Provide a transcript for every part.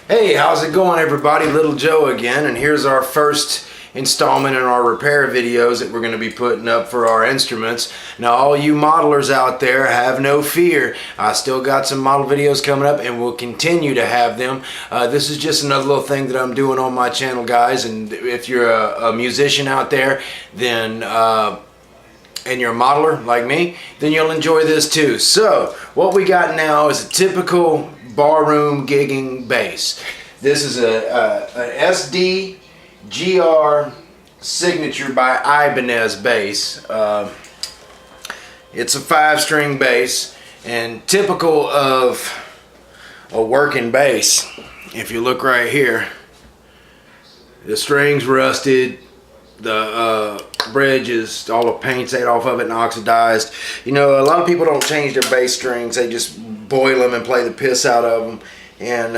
Hey, how's it going, everybody? Little Joe again, and here's our first installment in our repair videos that we're going to be putting up for our instruments. Now, all you modelers out there, have no fear. I still got some model videos coming up, and we'll continue to have them. This is just another little thing that I'm doing on my channel, guys, and if you're a musician out there, then and you're a modeler like me, then you'll enjoy this too. So, what we got now is a typical barroom gigging bass. This is an SD GR Signature by Ibanez bass. It's a 5-string bass, and typical of a working bass. If you look right here, the strings rusted, the bridge is, all the paint's ate off of it and oxidized. You know, a lot of people don't change their bass strings, they just boil them and play the piss out of them. And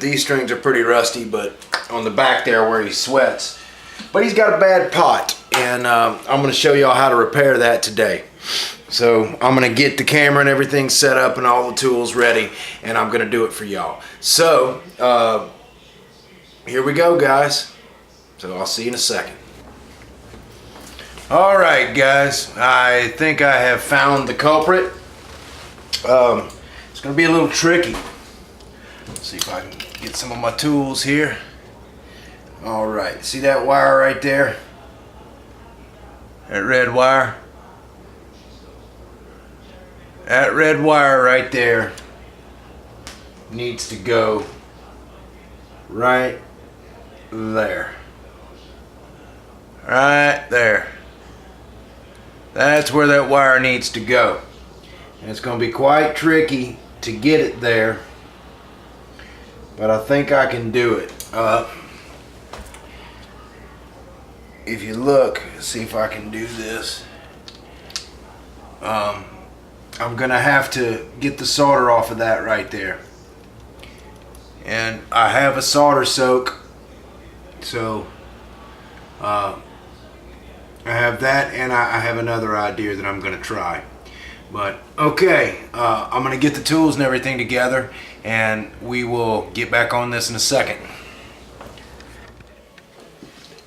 these strings are pretty rusty, but on the back there where he sweats. But he's got a bad pot, and I'm going to show y'all how to repair that today. So I'm going to get the camera and everything set up and all the tools ready, and I'm going to do it for y'all. So here we go, guys. So I'll see you in a second. Alright, guys, I think I have found the culprit. It's going to be a little tricky. Let's see if I can get some of my tools here. Alright, see that wire right there? That red wire? That red wire right there needs to go right there. Right there. That's where that wire needs to go. And it's going to be quite tricky to get it there, but I think I can do it. If you look, see if I can do this. I'm going to have to get the solder off of that right there. And I have a solder soak, so I have that, and I have another idea that I'm going to try. But okay, I'm going to get the tools and everything together, and we will get back on this in a second.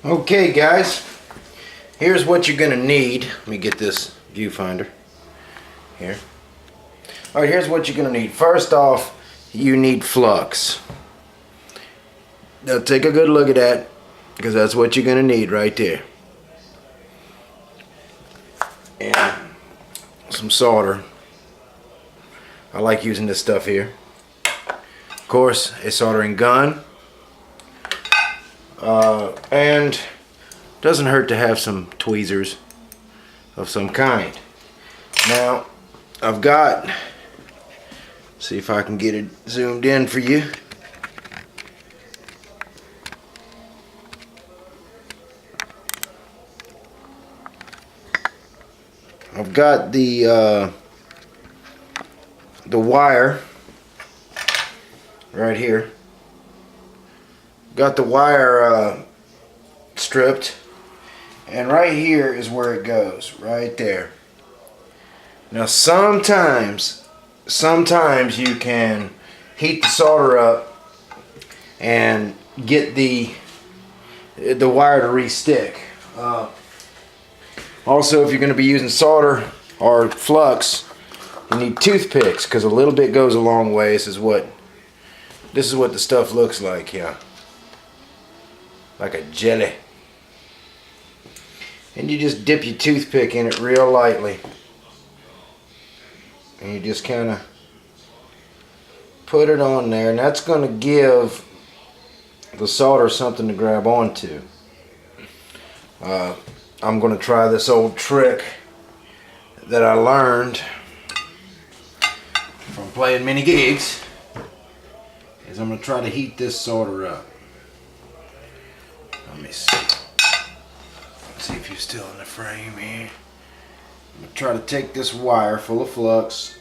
Okay, guys, here's what you're going to need. Let me get this viewfinder here. Alright, here's what you're going to need. First off, you need flux. Now take a good look at that, because that's what you're going to need right there. And some solder. I like using this stuff here. Of course, a soldering gun. And doesn't hurt to have some tweezers of some kind. Now, I've got, see if I can get it zoomed in for you. I've got the wire right here. Got the wire stripped, and right here is where it goes, right there. Now sometimes you can heat the solder up and get the wire to re-stick. Also, if you're going to be using solder or flux, you need toothpicks, because a little bit goes a long way. This is what the stuff looks like, yeah. Like a jelly. And you just dip your toothpick in it real lightly. And you just kind of put it on there, and that's going to give the solder something to grab onto. I'm going to try this old trick that I learned from playing many gigs. Is I'm going to try to heat this solder up. Let me see. Let's see if you're still in the frame here. I'm going to try to take this wire full of flux.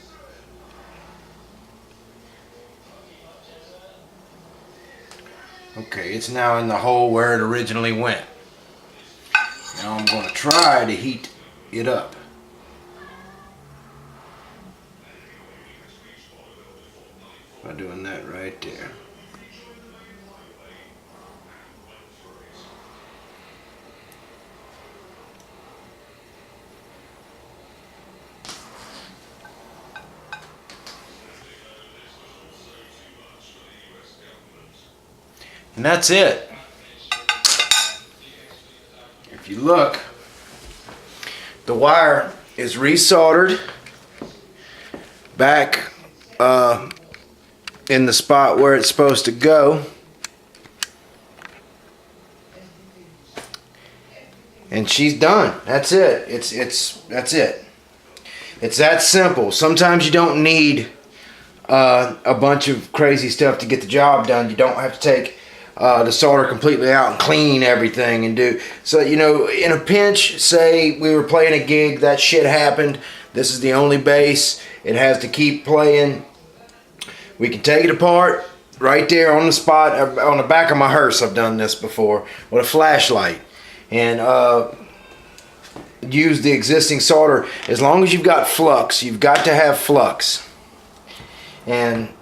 Okay, it's now in the hole where it originally went. Now I'm going to try to heat it up. by doing that right there. And that's it. If you look, the wire is resoldered back in the spot where it's supposed to go. And she's done. That's it. That's it. It's that simple. Sometimes you don't need a bunch of crazy stuff to get the job done. You don't have to take the solder completely out and clean everything and do. So, you know, in a pinch, say we were playing a gig, that shit happened. This is the only bass. It has to keep playing. We can take it apart right there on the spot, on the back of my hearse. I've done this before with a flashlight. And use the existing solder. As long as you've got flux, you've got to have flux. And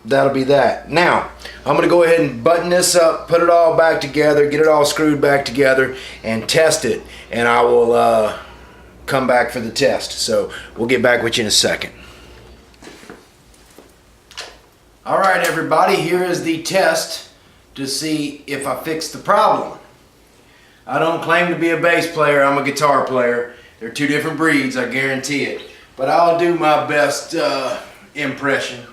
that'll be that. Now, I'm going to go ahead and button this up, put it all back together, get it all screwed back together, and test it. And I will come back for the test. So we'll get back with you in a second. All right, everybody, here is the test to see if I fixed the problem. I don't claim to be a bass player, I'm a guitar player. They're two different breeds, I guarantee it. But I'll do my best impression.